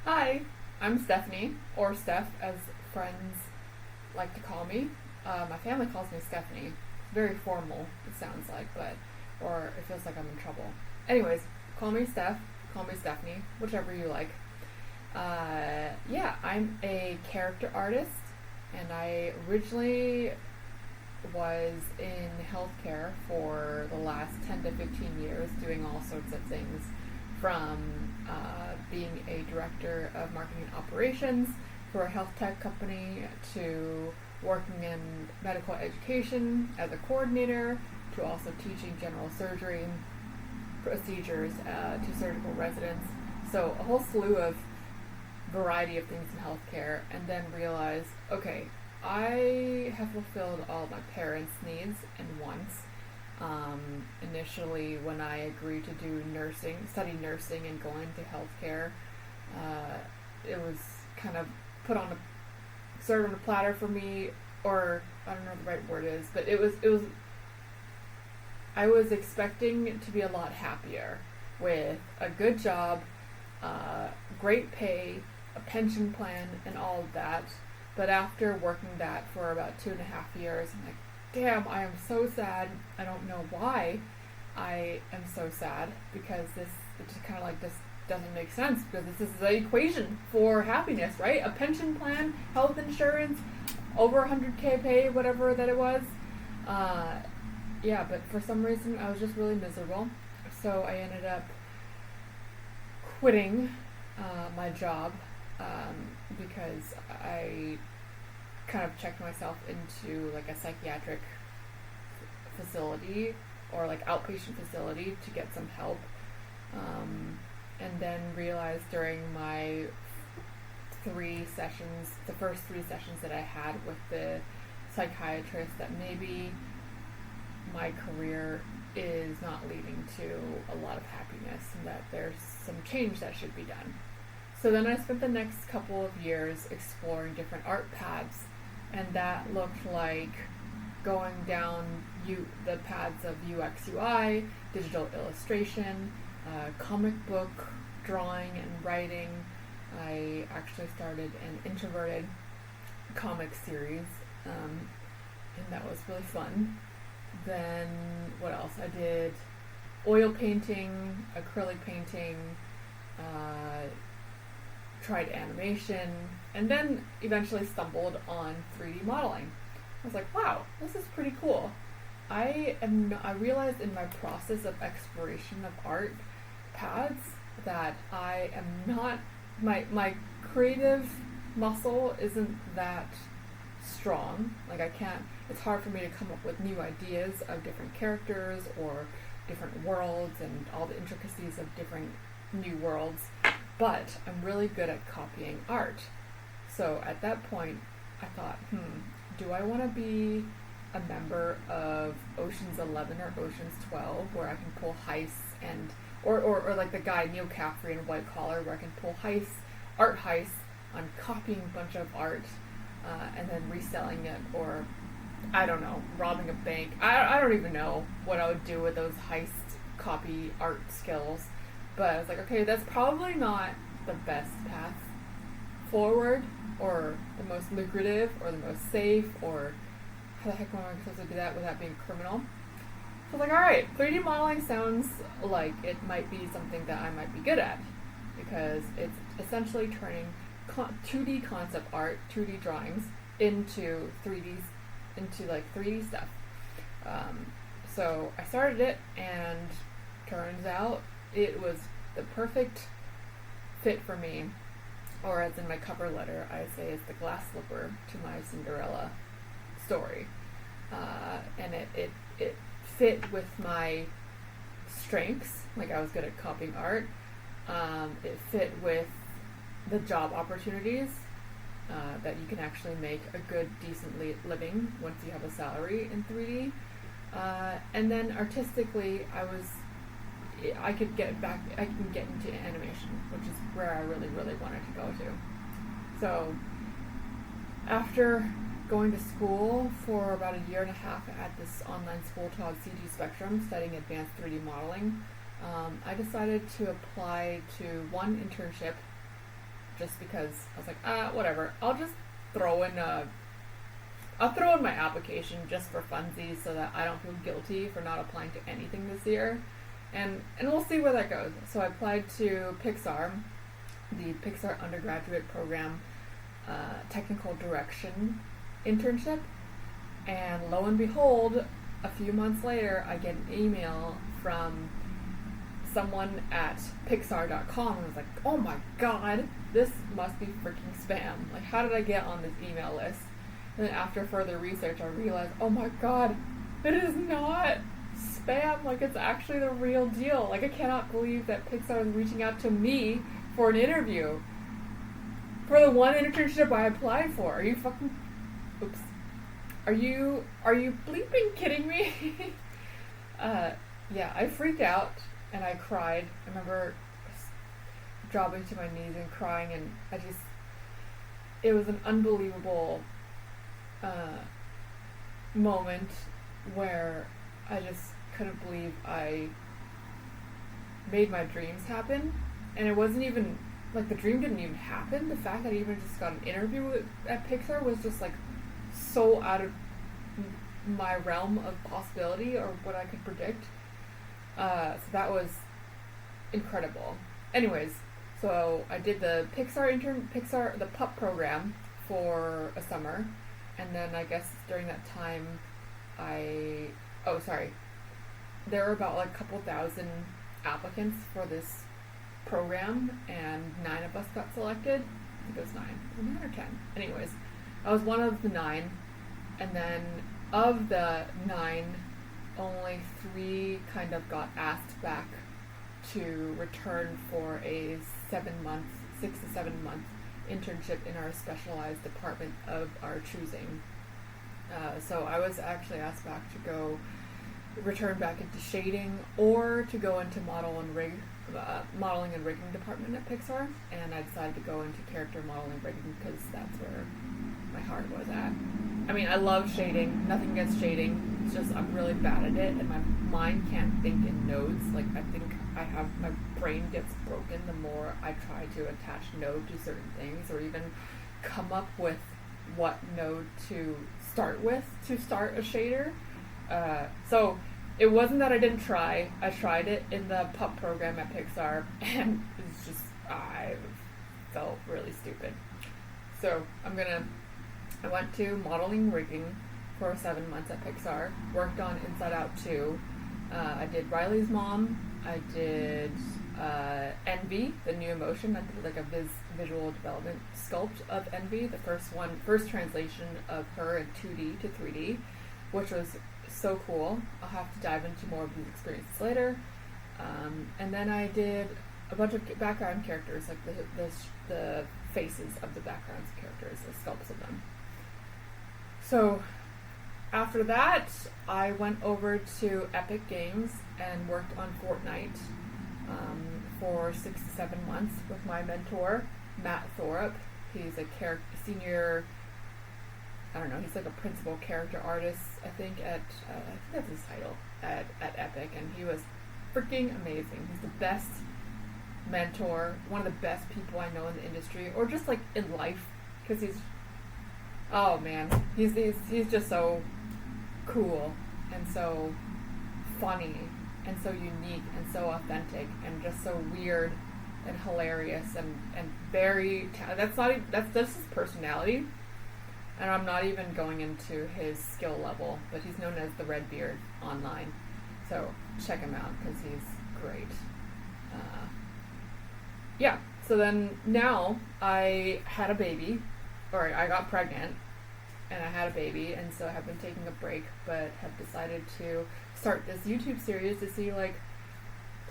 Hi, I'm Stephanie, or Steph, as friends like to call me. My family calls me Stephanie. Very formal, it sounds like, or it feels like I'm in trouble. Anyways, call me Steph, call me Stephanie, whichever you like. Yeah, I'm a character artist, and I originally was in healthcare for the last 10 to 15 years, doing all sorts of things from being a director of marketing and operations for a health tech company to working in medical education as a coordinator to also teaching general surgery procedures to surgical residents. So a whole slew of variety of things in healthcare, and then realize, okay, I have fulfilled all my parents' needs and wants. Initially, when I agreed to do nursing, study nursing, and go into healthcare, it was kind of put on a served on a platter for me, or I don't know what the right word is, but it was. I was expecting to be a lot happier with a good job, great pay, a pension plan, and all of that. But after working that for about 2.5 years, I'm like, damn, I am so sad. I don't know why I am so sad, because it just kind of like this doesn't make sense, because this is the equation for happiness, right? A pension plan, health insurance, over 100K pay, whatever that it was. Uh, yeah, but for some reason I was just really miserable. So I ended up quitting my job because I kind of checked myself into like a psychiatric facility or like outpatient facility to get some help, and then realized during my 3 sessions, the first 3 sessions that I had with the psychiatrist, that maybe my career is not leading to a lot of happiness and that there's some change that should be done. So then I spent the next couple of years exploring different art paths, and that looked like going down the paths of UX UI, digital illustration, comic book drawing and writing. I actually started an introverted comic series, and that was really fun. Then what else? I did oil painting, acrylic painting, tried animation, and then eventually stumbled on 3D modeling. I was like, wow, this is pretty cool. I realized in my process of exploration of art paths that I am not, my creative muscle isn't that strong. Like, I can't, it's hard for me to come up with new ideas of different characters or different worlds and all the intricacies of different new worlds, but I'm really good at copying art. So at that point, I thought, do I want to be a member of Ocean's 11 or Ocean's 12, where I can pull heists and, or like the guy Neil Caffrey in White Collar, where I can pull art heists on copying a bunch of art, and then reselling it, or I don't know, robbing a bank. I don't even know what I would do with those heist copy art skills. But I was like, okay, that's probably not the best path forward, or the most lucrative, or the most safe, or how the heck am I supposed to do that without being a criminal? So I was like, alright, 3D modeling sounds like it might be something that I might be good at, because it's essentially turning 2D concept art, 2D drawings, into 3D stuff. So I started it, and turns out it was the perfect fit for me, or as in my cover letter, I say it's the glass slipper to my Cinderella story. And it fit with my strengths, like I was good at copying art. It fit with the job opportunities, that you can actually make a good, decent living once you have a salary in 3D. And then artistically, I can get into animation, which is where I really, really wanted to go to. So after going to school for about a year and a half at this online school called CG Spectrum, studying advanced 3D modeling, I decided to apply to one internship just because I was like, whatever. I'll throw in my application just for funsies so that I don't feel guilty for not applying to anything this year. And we'll see where that goes. So I applied to Pixar, the Pixar undergraduate program, technical direction internship. And lo and behold, a few months later, I get an email from someone at Pixar.com, and I was like, oh my god, this must be freaking spam. Like, how did I get on this email list? And then after further research, I realized, oh my god, it is not spam. Like, it's actually the real deal. Like, I cannot believe that Pixar is reaching out to me for an interview for the one internship I applied for. Are you fucking... Oops. Are you bleeping kidding me? Yeah, I freaked out and I cried. I remember dropping to my knees and crying, and it was an unbelievable moment where I just couldn't believe I made my dreams happen. And it wasn't even, like, the dream didn't even happen. The fact that I even just got an interview at Pixar was just, like, so out of my realm of possibility or what I could predict. So that was incredible. Anyways, so I did the the PUP program for a summer, and then I guess during that time there were about like a couple thousand applicants for this program, and 9 of us got selected. I think it was 9. Was it 9 or 10? Anyways, I was one of the 9, and then of the 9, only 3 kind of got asked back to return for a 6 to 7 month internship in our specialized department of our choosing. So I was actually asked back to return back into shading, or to go into modeling and rigging department at Pixar, and I decided to go into character modeling and rigging because that's where my heart was at. I mean, I love shading, nothing against shading, it's just I'm really bad at it, and my mind can't think in nodes. Like, I think my brain gets broken the more I try to attach node to certain things, or even come up with what node to start with to start a shader. So it wasn't that I didn't try. I tried it in the PUP program at Pixar, and it's just, I felt really stupid. So I went to modeling rigging for 7 months at Pixar, worked on Inside Out 2. I did Riley's mom. I did Envy, the new emotion. I did like a visual development sculpt of Envy, the first translation of her in 2D to 3D, which was so cool. I'll have to dive into more of these experiences later. And then I did a bunch of background characters, like the faces of the backgrounds of characters, the sculpts of them. So after that, I went over to Epic Games and worked on Fortnite for 6 to 7 months with my mentor, Matt Thorup. He's a senior, I don't know, he's like a principal character artist, I think that's his title, at Epic, and he was freaking amazing. He's the best mentor, one of the best people I know in the industry, or just like in life, because oh man, he's just so cool, and so funny, and so unique, and so authentic, and just so weird, and hilarious, and very, that's just his personality. And I'm not even going into his skill level, but he's known as the Redbeard online. So check him out because he's great. Yeah, so then now I had a baby, or I got pregnant, and I had a baby, and so I have been taking a break, but have decided to start this YouTube series to see, like,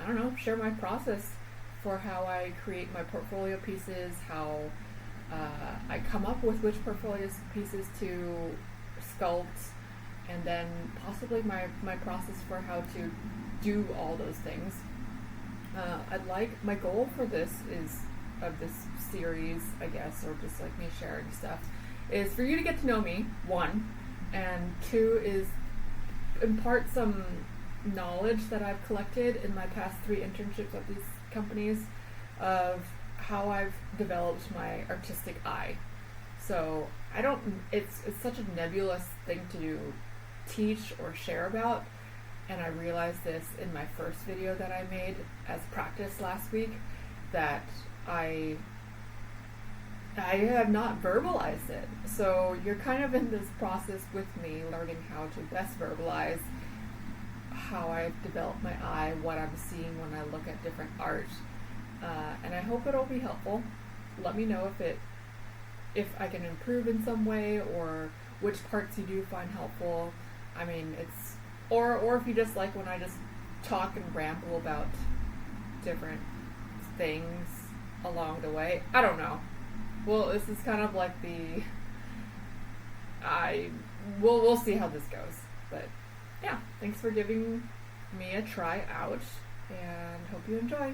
I don't know, share my process for how I create my portfolio pieces, how I come up with which portfolio pieces to sculpt, and then possibly my process for how to do all those things. My goal for this series, I guess, or just like me sharing stuff, is for you to get to know me, 1, and 2 is impart some knowledge that I've collected in my past 3 internships at these companies of how I've developed my artistic eye. So I don't. It's such a nebulous thing to teach or share about, and I realized this in my first video that I made as practice last week, that I have not verbalized it. So you're kind of in this process with me, learning how to best verbalize how I've developed my eye, what I'm seeing when I look at different art, and I hope it'll be helpful. Let me know if I can improve in some way, or which parts you do find helpful. I mean, it's or if you just like when I just talk and ramble about different things along the way. I don't know. Well, this is kind of like we'll see how this goes. But yeah, thanks for giving me a try out, and hope you enjoy.